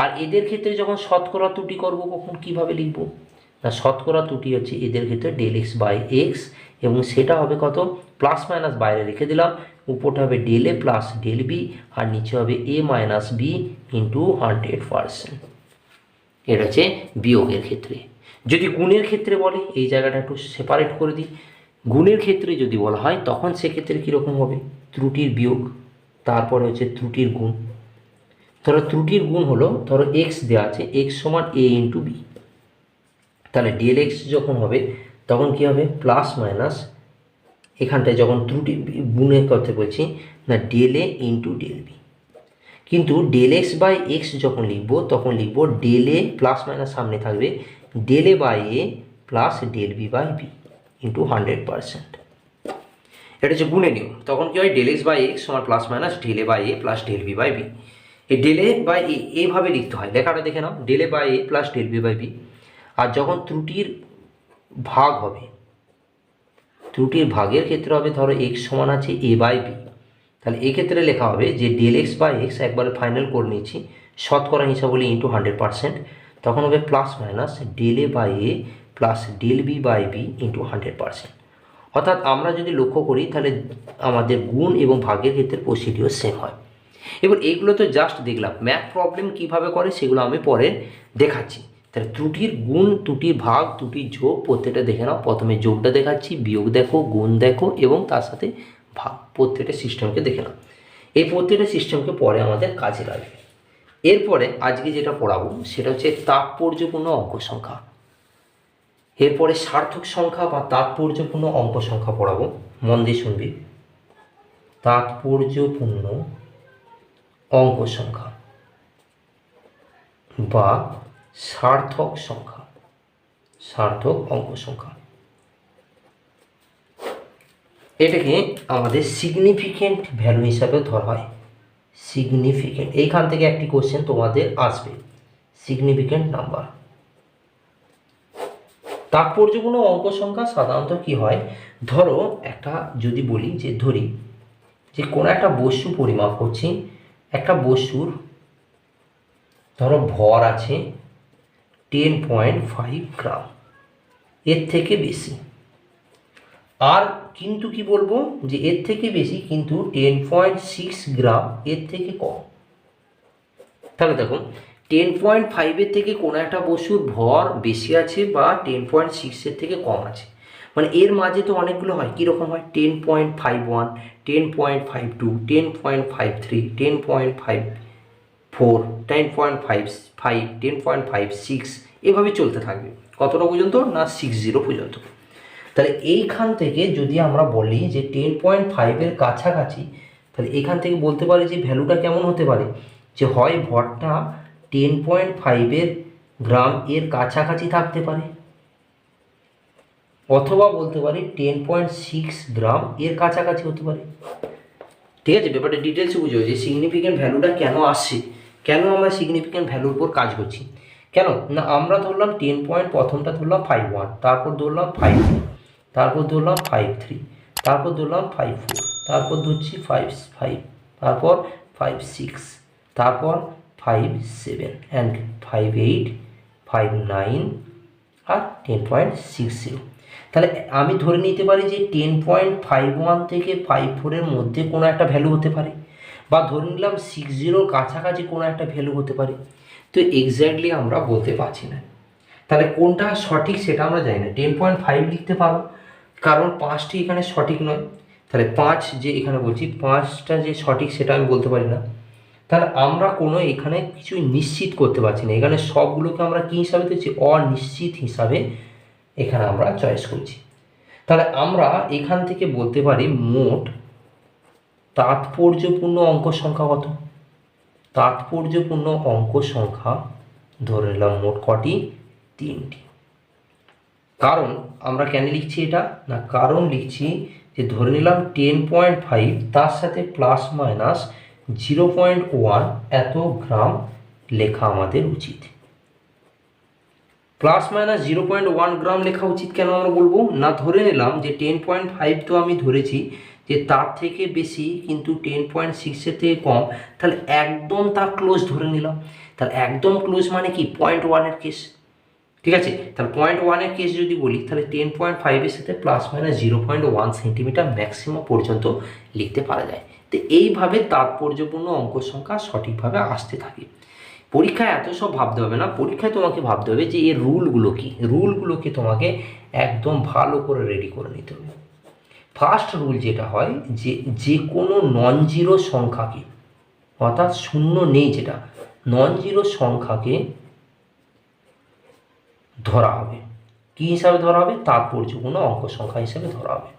আর এদের ক্ষেত্রে যখন শতকরা ত্রুটি করবো কখন কীভাবে লিখবো না, শতকরা ত্রুটি হচ্ছে এদের ক্ষেত্রে ডেল x/x, এবং সেটা হবে কত, প্লাস মাইনাস বাইরে রেখে দিলাম, উপরটা হবে ডেল এ প্লাস ডেল বি আর নিচে হবে a-b ইন্টু 100%। এটা হচ্ছে বিয়োগের ক্ষেত্রে। যদি গুণের ক্ষেত্রে বলে, এই জায়গাটা একটু সেপারেট করে দিই, গুণের ক্ষেত্রে যদি বলা হয় তখন সেক্ষেত্রে কীরকম হবে, ত্রুটির বিয়োগ তারপরে হচ্ছে ত্রুটির গুণ। ধরো ত্রুটির গুণ হলো, ধরো এক্স দেওয়া আছে, এক্স সমান a/b, তাহলে ডেল এক্স যখন হবে তখন কী হবে, প্লাস মাইনাস এখানটায় যখন ত্রুটি গুণের কথা বলছি না, ডেল এ ইন্টু ডেল বি। কিন্তু ডেল x/x যখন লিখবো তখন লিখবো ডেল এ প্লাস মাইনাস সামনে থাকবে del a/a plus del b/b into 100%। এটা হচ্ছে গুণে নিয়ম। তখন কী হয়, ডেল x/x সমান plus minus del a/a plus del b/b। এই ডেল a/a এইভাবে লিখতে হয়, লেখাটা দেখে নাও, del a/a plus del b/b। আর যখন ত্রুটির ভাগ হবে, ত্রুটির ভাগের ক্ষেত্রে হবে, ধরো x সমান আছে a/b, তাহলে এক্ষেত্রে লেখা হবে যে ডেল x/x একবারে ফাইনাল করে নিচ্ছি, শতকরা হিসাব বলি ইন্টু 100%, তখন হবে plus minus del a/a plus del b/b into 100%। অর্থাৎ আমরা যদি লক্ষ্য করি তাহলে আমাদের গুণ এবং ভাগের ক্ষেত্রে প্রসিডিওর সেম হয়। এবার এইগুলো তো জাস্ট দেখলাম, ম্যাথ প্রবলেম কিভাবে করে সেগুলো আমি পরে দেখাচ্ছি। তাহলে ত্রুটির গুণ, ত্রুটির ভাগ, ত্রুটির যোগ প্রত্যেকটা দেখে নাও। প্রথমে যোগটা দেখাচ্ছি, বিয়োগ দেখো, গুণ দেখো এবং তার সাথে ভাগ, প্রত্যেকটা সিস্টেমকে দেখে নাও। এই প্রত্যেকটা সিস্টেমকে পরে আমাদের কাজে লাগবে। এরপরে আজকে যেটা পড়াবো সেটা হচ্ছে তাৎপর্যপূর্ণ অঙ্ক সংখ্যা। এরপরে সার্থক সংখ্যা বা তাৎপর্যপূর্ণ অঙ্ক সংখ্যা পড়াবো, মন দিয়ে শুনবি। তাৎপর্যপূর্ণ অঙ্ক সংখ্যা বা সার্থক সংখ্যা, সার্থক অঙ্ক সংখ্যা, এটাকে আমাদের সিগনিফিকেন্ট ভ্যালু হিসাবে ধরা হয়। সিগনিফিকেন্ট, এইখান থেকে একটি কোশ্চেন তোমাদের আসবে, সিগনিফিকেন্ট নাম্বার। তাৎপর্যপূর্ণ অঙ্ক সংখ্যা সাধারণত কি হয়, ধরো একটা যদি বলি যে ধরি যে কোনো একটা বস্তু পরিমাপ করছি, একটা বস্তুর ধরো ভর আছে 10.5 গ্রাম, এর থেকে বেশি, আর কিন্তু কি বলবো যে এর থেকে বেশি কিন্তু 10.6 গ্রাম এর থেকে কম। তাহলে দেখো 10.5 থেকে কোনো একটা বস্তুর ভর বেশি আছে বা 10.6 থেকে কম আছে, মানে এর মাঝে তো অনেকগুলো হয়, কীরকম হয় 10.51, 10.52, 10.53, 10.54, 10.55, 10.56 এভাবে চলতে থাকবে। কতটা পর্যন্ত না 60 পর্যন্ত। তাহলে এইখান থেকে যদি আমরা বলি যে 10.5-এর কাছাকাছি, তাহলে এখান থেকে বলতে পারি যে ভ্যালুটা কেমন হতে পারে, যে হয় ভরটা 10.5 গ্রাম এর কাছাকাছি থাকতে পারে, অথবা বলতে পারি 10.6 গ্রাম এর কাছাকাছি হতে পারে। ঠিক আছে, ব্যাপারটা ডিটেলসে বুঝো যে সিগনিফিক্যান্ট ভ্যালুটা কেন আসছে, কেন আমরা সিগনিফিক্যান্ট ভ্যালুর উপর কাজ করছি। কেন না আমরা ধরলাম 10 পয়েন্ট, প্রথমটা ধরলাম 5.1, তারপর ধরলাম 5.2, তারপর ধরলাম 5.3, তারপর ধরলাম 5.4, তারপর ধরছি 5.5, তারপর 5.6, তারপর 5.7 অ্যান্ড 5.8, 5.9 আর 10.60। তাহলে আমি ধরে নিতে পারি যে 10.51 থেকে 54-এর মধ্যে কোনো একটা ভ্যালু হতে পারে, বা ধরে নিলাম 60-র কাছাকাছি কোনো একটা ভ্যালু হতে পারে। তো এক্স্যাক্টলি আমরা বলতে পারছি না। তাহলে কোনটা সঠিক সেটা আমরা জানি না। 10.5 লিখতে পারো, কারণ 5টি এখানে সঠিক নয়। তাহলে 5 যে এখানে বলছি 5টা যে সঠিক সেটা আমি বলতে পারি না। তাহলে আমরা কোনো এখানে কিছুই নিশ্চিত করতে পারছি না। এখানে সবগুলোকে আমরা কী হিসাবে দিচ্ছি, অনিশ্চিত হিসাবে এখানে আমরা চয়েস করছি। তাহলে আমরা এখান থেকে বলতে পারি মোট তাৎপর্যপূর্ণ অঙ্ক সংখ্যা কত। তাৎপর্যপূর্ণ অঙ্ক সংখ্যা ধরে নিলাম মোট কটি, 3টি। কারণ আমরা কেন লিখছি এটা না, কারণ লিখছি যে ধরে নিলাম 10.5 তার সাথে প্লাস মাইনাস 0.1 এত গ্রাম লেখা আমাদের উচিত। প্লাস মাইনাস 0.1 গ্রাম লেখা উচিত কেন আমরা বলবো না, ধরে নিলাম যে 10.5 তো আমি ধরেছি যে তার থেকে বেশি কিন্তু 10.6-এর থেকে কম, তাহলে একদম তার ক্লোজ ধরে নিলাম। তাহলে একদম ক্লোজ মানে কি 0.1-এর কেস। ঠিক আছে, তাহলে 0.1-এর কেস যদি বলি তাহলে 10.5-এর সাথে প্লাস মাইনাস 0.1 সেন্টিমিটার ম্যাক্সিমাম পর্যন্ত লিখতে পারা যায়। তো এইভাবে তাৎপর্যপূর্ণ অঙ্ক সংখ্যা সঠিকভাবে আসতে থাকে। পরীক্ষায় এত সব ভাবতে হবে না, পরীক্ষায় তোমাকে ভাবতে হবে যে এর রুলগুলো কী, রুলগুলোকে তোমাকে একদম ভালো করে রেডি করে নিতে হবে। ফার্স্ট রুল যেটা হয় যে কোনো নন জিরো সংখ্যাকে, অর্থাৎ শূন্য নেই যেটা, নন জিরো সংখ্যাকে ধরা হবে। কী হিসাবে ধরা হবে, তাৎপর্যপূর্ণ অঙ্ক সংখ্যা হিসাবে ধরা হবে।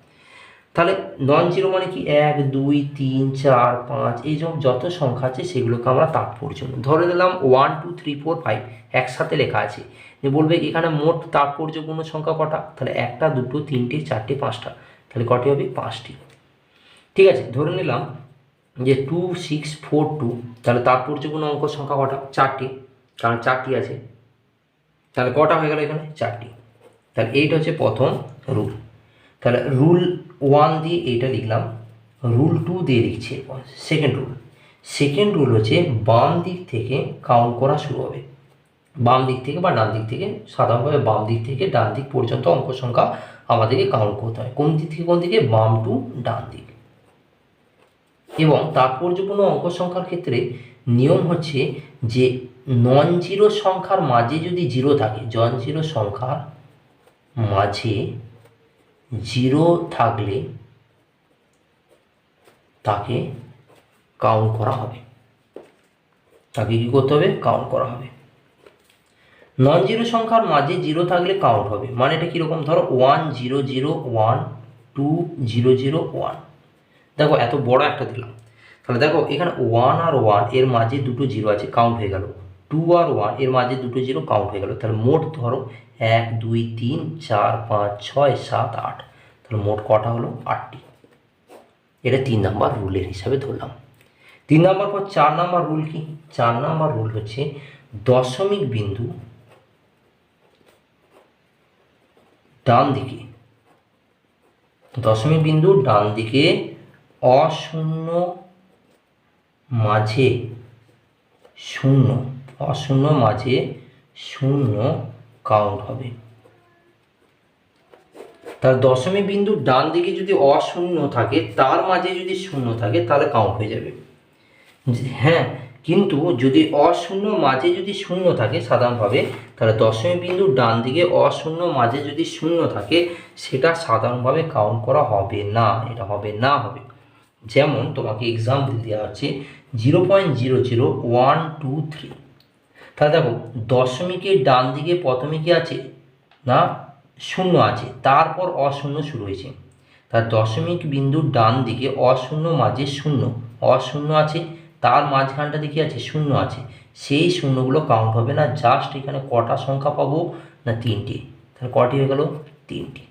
তাহলে নন জিরো মানে কি 1, 2, 3, 4, 5 এই যত সংখ্যা আছে সেগুলোকে আমরা তাৎপর্যপূর্ণ ধরে নিলাম। 1, 2, 3, 4, 5 একসাথে লেখা আছে, যে বলবে এখানে মোট তাৎপর্যপূর্ণ সংখ্যা কটা, তাহলে 1টা 2টো 3টে 4টে 5টা, তাহলে কটি হবে 5টি। ঠিক আছে, ধরে নিলাম যে 2, 6, 4, 2, তাহলে তাৎপর্যপূর্ণ অঙ্ক সংখ্যা কটা, 4টি, কারণ 4টি আছে। তাহলে কটা হয়ে গেল এখানে 4টি। তাহলে এইটা হচ্ছে প্রথম রুল। তাহলে রুল 1 দিয়ে এইটা লিখলাম, রুল 2 দিয়ে লিখছি এরপর সেকেন্ড রুল। সেকেন্ড রুল হচ্ছে বাম দিক থেকে কাউন্ট করা শুরু হবে। বাম দিক থেকে বা ডান দিক থেকে, সাধারণভাবে বাম দিক থেকে ডান দিক পর্যন্ত অঙ্ক সংখ্যা আমাদেরকে কাউন্ট করতে হয়। কোন দিক থেকে কোন দিকে, বাম টু ডান দিক। এবং তাৎপর্যপূর্ণ অঙ্ক সংখ্যার ক্ষেত্রে নিয়ম হচ্ছে যে নন জিরো সংখ্যার মাঝে যদি জিরো থাকে, নন জিরো সংখ্যার মাঝে জিরো থাকলে তাকে কাউন্ট করা হবে। তাকে কী করতে হবে, কাউন্ট করা হবে। নন জিরো সংখ্যার মাঝে জিরো থাকলে কাউন্ট হবে, মানে এটা কীরকম, ধরো 1, 0, 0, 1, 2, 0, 0, 1। দেখো এত বড় একটা দিলাম, তাহলে দেখো এখানে 1 আর 1 এর মাঝে দুটো জিরো আছে, কাউন্ট হয়ে গেল। 2 আর 1 এর মাঝে দুটো জিরো, কাউন্ট হয়ে গেল। তাহলে মোট ধরো 1, 2, 3, 4, 5, 6, 7, 8, তাহলে মোট কটা হলো 8টি। এটা 3 নাম্বার রুলের হিসাবে ধরলাম। 3 নাম্বার পর 4 নাম্বার রুল কি, 4 নাম্বার রুল হচ্ছে দশমিক বিন্দু ডান দিকে, দশমিক বিন্দু ডান দিকে অশূন্য মাঝে শূন্য, অশূন্য মাঝে শূন্য কাউন্ট হবে। তার দশমিক বিন্দু ডান দিকে যদি অশূন্য থাকে, তার মাঝে যদি শূন্য থাকে, তাহলে কাউন্ট হয়ে যাবে। হ্যাঁ, কিন্তু যদি অশূন্য মাঝে যদি শূন্য থাকে সাধারণভাবে, তাহলে দশমিক বিন্দুর ডান দিকে অশূন্য মাঝে যদি শূন্য থাকে সেটা সাধারণভাবে কাউন্ট করা হবে না, এটা হবে না হবে। যেমন তোমাকে এক্সাম্পল দেওয়া হচ্ছে 0.00123। তাহলে দেখো দশমিকের ডান দিকে প্রথমে কি আছে না শূন্য আছে, তারপর অশূন্য শুরু হয়েছে। তার দশমিক বিন্দুর ডান দিকে অশূন্য মাঝে শূন্য, অশূন্য আছে, তার মাঝখানটা দেখি আছে শূন্য আছে, সেই শূন্যগুলো কাউন্ট হবে না। জাস্ট এখানে কটা সংখ্যা পাবো না তিনটি। তাহলে কটি হয়ে গেল? তিনটি।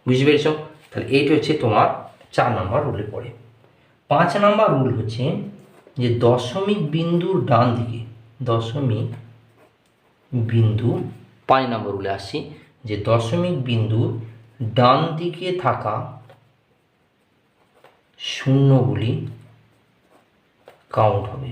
বুঝতে পেরেছ? তাহলে এইটা হচ্ছে তোমার 4 নম্বর রুলে পড়ে। 5 নম্বর রুল হচ্ছে যে দশমিক বিন্দুর ডান দিকে, দশমিক বিন্দু 5 নম্বর রুলে আসছি, যে দশমিক বিন্দুর ডান দিকে থাকা শূন্যগুলি কাউন্ট হবে।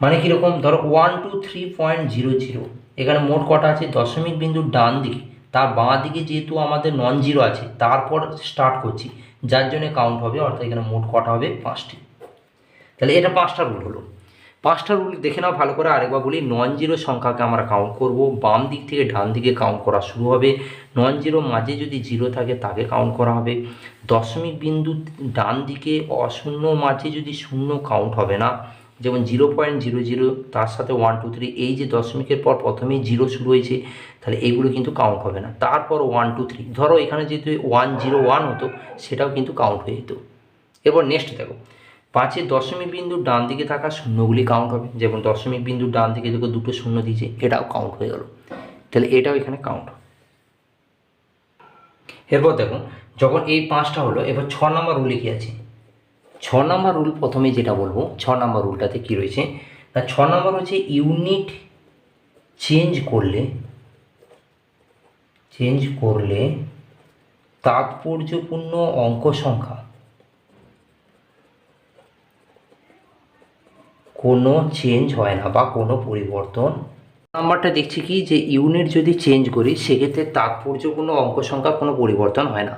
মানে কীরকম? ধরো 123.00, এখানে মোট কটা আছে? দশমিক বিন্দুর ডান দিকে, তার বাঁ দিকে যেহেতু আমাদের নন জিরো আছে তারপর স্টার্ট করছি, যার জন্য কাউন্ট হবে, অর্থাৎ এখানে মোট কটা হবে? 5টি। তাহলে এটা 5টা রুল হলো। 5টা রুল দেখে নাও ভালো করে। আরেকবার বলি, নন জিরো সংখ্যাকে আমরা কাউন্ট করব, বাম দিক থেকে ডান দিকে কাউন্ট করা শুরু হবে। নন জিরো মাঝে যদি জিরো থাকে তাকে কাউন্ট করা হবে। দশমিক বিন্দু ডান দিকে অশূন্য মাঝে যদি শূন্য কাউন্ট হবে না, যেমন 0.00, তার সাথে 1 2 3, এই যে দশমিকের পর প্রথমেই জিরো শুরু হয়েছে, তাহলে এইগুলো কিন্তু কাউন্ট হবে না। তারপর 1 2 3, ধরো এখানে যেহেতু 101 হতো সেটাও কিন্তু কাউন্ট হয়ে যেত। এরপর নেক্সট দেখো, 5-এর দশমিক বিন্দুর ডান দিকে থাকা শূন্যগুলি কাউন্ট হবে। যেমন দশমিক বিন্দুর ডান দিকে দেখো দুটো শূন্য দিয়েছে, এটাও কাউন্ট হয়ে গেল। তাহলে এটাও এখানে কাউন্ট। এরপর দেখো, যখন এই 5টা হলো, এবার 6 নম্বর রুলে কি আছে? 6 নম্বর রুল প্রথমে যেটা বলবো, 6 নম্বর রুলটাতে কি রয়েছে না, 6 নম্বর হচ্ছে ইউনিট চেঞ্জ করলে তাৎপর্যপূর্ণ অঙ্ক সংখ্যা কোনো চেঞ্জ হয় না বা কোনো পরিবর্তন। নাম্বারটা দেখছি কি, যে ইউনিট যদি চেঞ্জ করি সেক্ষেত্রে তাৎপর্যপূর্ণ অঙ্ক সংখ্যা কোনো পরিবর্তন হয় না।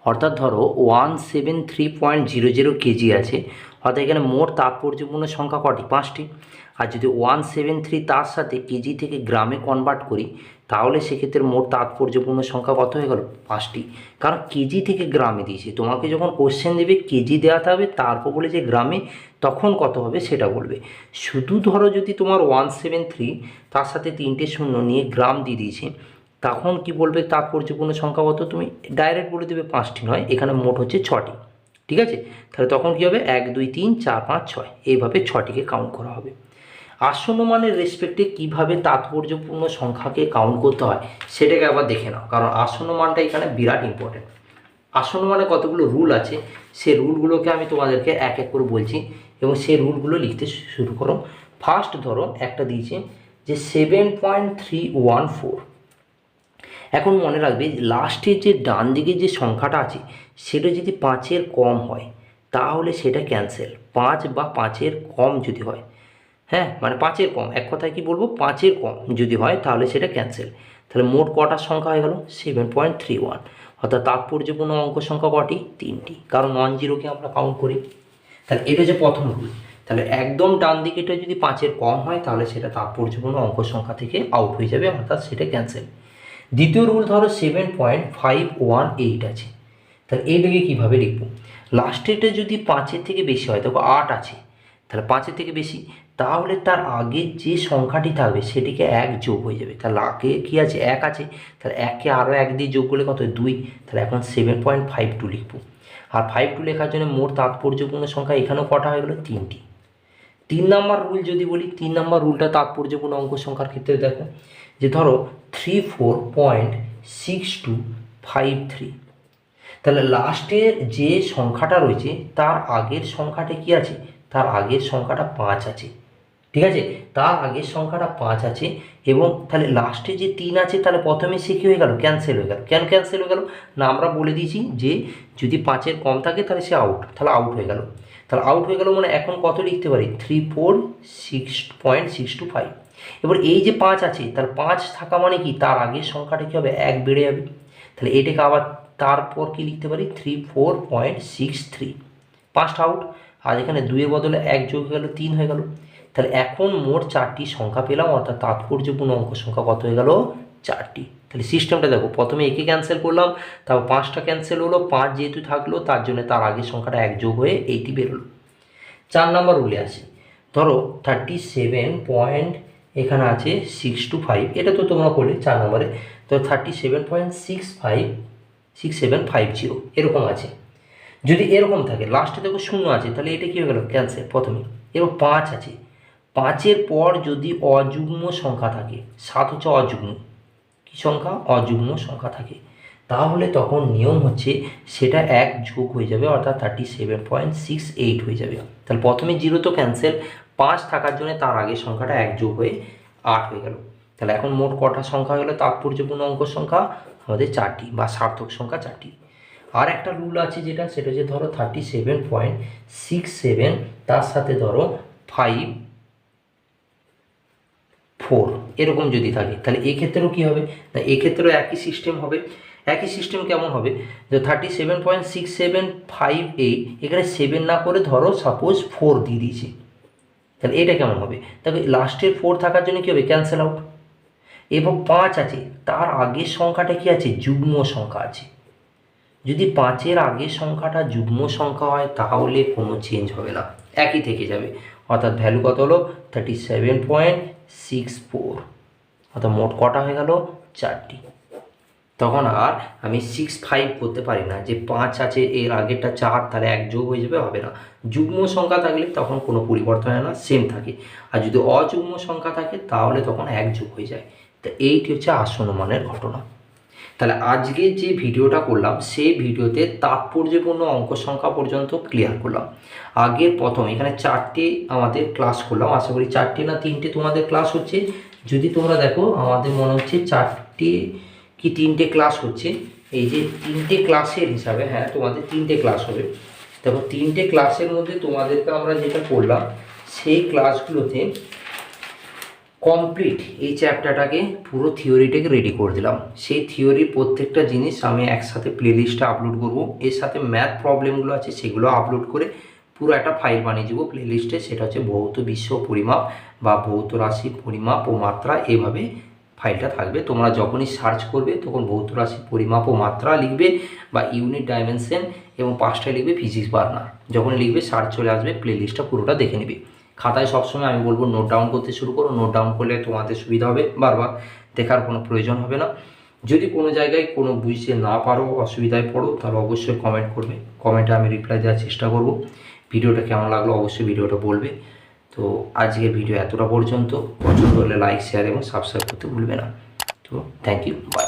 অর্থাৎ ধরো 173.00 কেজি আছে, অর্থাৎ এখানে মোট তাৎপর্যপূর্ণ সংখ্যা কটি? 5টি। আর যদি 173 তার সাথে কেজি থেকে গ্রামে কনভার্ট করি, তাহলে সেক্ষেত্রে মোট তাৎপর্যপূর্ণ সংখ্যা কত হয়ে গেল? 5টি। কারণ কেজি থেকে গ্রামে দিয়েছে, তোমাকে যখন কোশ্চেন দেবে কেজি দেওয়াতে হবে, তারপর বলে যে গ্রামে, তখন কত হবে সেটা বলবে। শুধু ধরো যদি তোমার 173 তার সাথে 3টে শূন্য নিয়ে গ্রাম দিয়ে দিয়েছে, তখন কি বলবে তাৎপর্যপূর্ণ সংখ্যা কত? তুমি ডাইরেক্ট বলে দেবে 5টি নয়, এখানে মোট হচ্ছে 6টি। ঠিক আছে? তাহলে তখন কী হবে? 1 2 3 4 5 6, এইভাবে 6টিকে কাউন্ট করা হবে। আসন্ন মানের রেসপেক্টে কীভাবে তাৎপর্যপূর্ণ সংখ্যাকে কাউন্ট করতে হয় সেটাকে আবার দেখে নাও, কারণ আসন্ন মানটা এখানে বিরাট ইম্পর্টেন্ট। আসন্ন মানে কতগুলো রুল আছে, সেই রুলগুলোকে আমি তোমাদেরকে এক এক করে বলছি এবং সেই রুলগুলো লিখতে শুরু করো। ফার্স্ট ধরো একটা দিয়েছে যে 7.314। এখন মনে রাখবে লাস্টের যে ডান দিকে যে সংখ্যাটা আছে সেটা যদি 5-এর কম হয় তাহলে সেটা ক্যান্সেল। 5 বা 5-এর কম যদি হয়, হ্যাঁ মানে 5-এর কম, এক কথায় কি বলবো, 5-এর কম যদি হয় তাহলে সেটা ক্যান্সেল। তাহলে মোট কটার সংখ্যা হয়ে গেল? 7.31। অর্থাৎ তাৎপর্যপূর্ণ অঙ্ক সংখ্যা কটি? 3টি, কারণ নন জিরোকে আমরা কাউন্ট করি। তাহলে এটা হচ্ছে প্রথম রুল। তাহলে একদম ডান দিকেটা যদি 5-এর কম হয় তাহলে সেটা তাৎপর্যপূর্ণ অঙ্ক সংখ্যা থেকে আউট হয়ে যাবে, অর্থাৎ সেটা ক্যান্সেল। দ্বিতীয় রুল ধরো 7.518 আছে, তাহলে এইটাকে কীভাবে লিখব? লাস্টেরটা যদি 5-এর থেকে বেশি হয়, দেখো 8 আছে, তাহলে 5-এর থেকে বেশি, তাহলে তার আগে যে সংখ্যাটি থাকবে সেটিকে 1 যোগ হয়ে যাবে। তাহলে আগে কী আছে? 1 আছে, তাহলে 1কে আরও 1 দিয়ে যোগ করলে কত? 2। তাহলে এখন 7.52 লিখব। আর 52 লেখার জন্য মোট তাৎপর্যপূর্ণ সংখ্যা এখানেও কটা হয়ে গেল? 3টি। 3 নম্বর রুল যদি বলি, 3 নম্বর রুলটা তাৎপর্যপূর্ণ অঙ্ক সংখ্যার ক্ষেত্রে দেখো যে ধরো 34.6253। তাহলে লাস্টের যে সংখ্যাটা রয়েছে তার আগের সংখ্যাটা কি আছে? তার আগের সংখ্যাটা 5 আছে। ঠিক আছে, তার আগের সংখ্যাটা 5 আছে এবং তাহলে লাস্টে যে 3 আছে, তাহলে প্রথমে সে কী হয়ে গেল? ক্যান্সেল হয়ে গেল। কেন ক্যান্সেল হয়ে গেল না, আমরা বলে দিয়েছি যে যদি 5-এর কম থাকে তাহলে সে আউট, তাহলে আউট হয়ে গেল। তাহলে আউট হয়ে গেল মানে এখন কত লিখতে পারি? 34.625। এবার এই যে 5 আছে, তার 5 থাকা মানে কি, তার আগের সংখ্যাটা কী হবে? 1 বেড়ে যাবে। তাহলে এটাকে আবার তারপর কি লিখতে পারি? 34.63। 5টা আউট। আর এখানে 2-এর বদলে 1 যোগ হয়ে গেল 3 হয়ে গেল। তাহলে এখন মোট 4টি সংখ্যা পেলাম, অর্থাৎ তাৎপর্যপূর্ণ অঙ্ক সংখ্যা কত হয়ে গেল? 4টি। তাহলে সিস্টেমটা দেখো, প্রথমে একে ক্যান্সেল করলাম, তারপর 5টা ক্যান্সেল হলো, 5 যেহেতু থাকলো তার জন্য তার আগের সংখ্যাটা 1 যোগ হয়ে এইটি বেরোলো। 4 নম্বর রুলে আসি। ধরো 37 এখানে আছে 625, এটা তো তোমরা করলে 4 নম্বরে। তো 37.6750 এরকম আছে। যদি এরকম থাকে, লাস্টে দেখো 0 আছে, তাহলে এটা কী হয়ে গেল? ক্যান্সেল প্রথমে। এবার 5 আছে, 5-এর পর যদি অযুগ্ম সংখ্যা থাকে, 7 হচ্ছে অযুগ্ম কী সংখ্যা? অযুগ্ম সংখ্যা থাকে, তাহলে তখন নিয়ম হচ্ছে সেটা 1 যোগ হয়ে যাবে, অর্থাৎ 37.68 হয়ে যাবে। তাহলে প্রথমে 0 তো ক্যান্সেল, 5 থাকার জন্য তার আগের সংখ্যাটা 1 যোগ হয়ে 8 হয়ে গেল। তাহলে এখন মোট কটা সংখ্যা হলো তাৎপর্যপূর্ণ অঙ্ক সংখ্যা? আমাদের 4টি, বা সার্থক সংখ্যা 4টি। আর একটা রুল আছে যেটা, সেটা হচ্ছে ধরো 37.67 তার সাথে ধরো 5-4 এরকম যদি থাকে, তাহলে এক্ষেত্রেও কী হবে? না এক্ষেত্রেও একই সিস্টেম হবে। একই সিস্টেম কেমন হবে? যে 37.6758 এখানে 7 না করে ধরো সাপোজ 4 দিয়ে দিয়েছি, তাহলে এটা কেমন হবে? তবে লাস্টের 4 থাকার জন্য কী হবে? Cancel out. এবং 5 আছে, তার আগের সংখ্যাটা কি আছে? যুগ্ম সংখ্যা আছে। যদি 5-এর আগের সংখ্যাটা যুগ্ম সংখ্যা হয় তাহলে কোনো চেঞ্জ হবে না, একই থেকে যাবে। অর্থাৎ ভ্যালু কত হলো? 37.64, অর্থাৎ মোট কটা হয়ে গেল? 4টি। তখন আর আমি 65 করতে পারি না যে 5 আছে এর আগেরটা 4, তাহলে 1 যোগ হয়ে যাবে, হবে না। যুগ্ম সংখ্যা থাকলে তখন কোনো পরিবর্তন হয় না, সেম থাকে। আর যদি অযুগ্ম সংখ্যা থাকে তাহলে তখন 1 যোগ হয়ে যায়। তো এইটি হচ্ছে আসন্ন মানের ঘটনা। তাহলে আজকে যে ভিডিওটা করলাম সেই ভিডিওতে তাৎপর্যপূর্ণ অঙ্ক সংখ্যা পর্যন্ত ক্লিয়ার করলাম। আগের প্রথম এখানে 4টে আমাদের ক্লাস করলাম, আশা করি 4টে না 3টে তোমাদের ক্লাস হচ্ছে। যদি তোমরা দেখো আমাদের মনে হচ্ছে 4টে কি 3টে ক্লাস হচ্ছে। এই যে 3টে ক্লাসের হিসাবে, হ্যাঁ তোমাদের 3টে ক্লাস হবে। দেখো 3টে ক্লাসের মধ্যে তোমাদেরকে আমরা যেটা করলাম সেই ক্লাসগুলোতে কমপ্লিট এই চ্যাপ্টারটাকে পুরো থিওরিটাকে রেডি করে দিলাম। সেই থিওরির প্রত্যেকটা জিনিস আমি একসাথে প্লেলিস্টে আপলোড করব, এর সাথে ম্যাথ প্রবলেমগুলো আছে সেগুলো আপলোড করে পুরো একটা ফাইল বানিয়ে দেবো প্লেলিস্টে। সেটা হচ্ছে ভৌত বিশ্ব পরিমাপ বা ভৌত রাশি পরিমাপ ও মাত্রা, এভাবে ফাইলটা থাকবে। তোমরা যখনই সার্চ করবে তখন ভৌত রাশি পরিমাপ ও মাত্রা লিখবে বা ইউনিট ডাইমেনশন এবং 5টায় লিখবে ফিজিক্স বার্নার। যখন লিখবে সার্চ চলে আসবে, প্লেলিস্টটা পুরোটা দেখে নেবে। খাতায় সবসময় আমি বলবো নোট ডাউন করতে শুরু করো, নোট ডাউন করলে তোমাদের সুবিধা হবে, বারবার দেখার কোনো প্রয়োজন হবে না। যদি কোনো জায়গায় কোনো বুঝতে না পারো, অসুবিধায় পড়ো, তাহলে অবশ্যই কমেন্ট করবে, কমেন্টে আমি রিপ্লাই দেওয়ার চেষ্টা করব। ভিডিওটা কেমন লাগলো অবশ্যই ভিডিওটা বলবে। তো আজকের ভিডিও এতটা পর্যন্ত, পছন্দ হলে লাইক, শেয়ার এবং সাবস্ক্রাইব করতে ভুলবে না। তো থ্যাংক ইউ, বাই।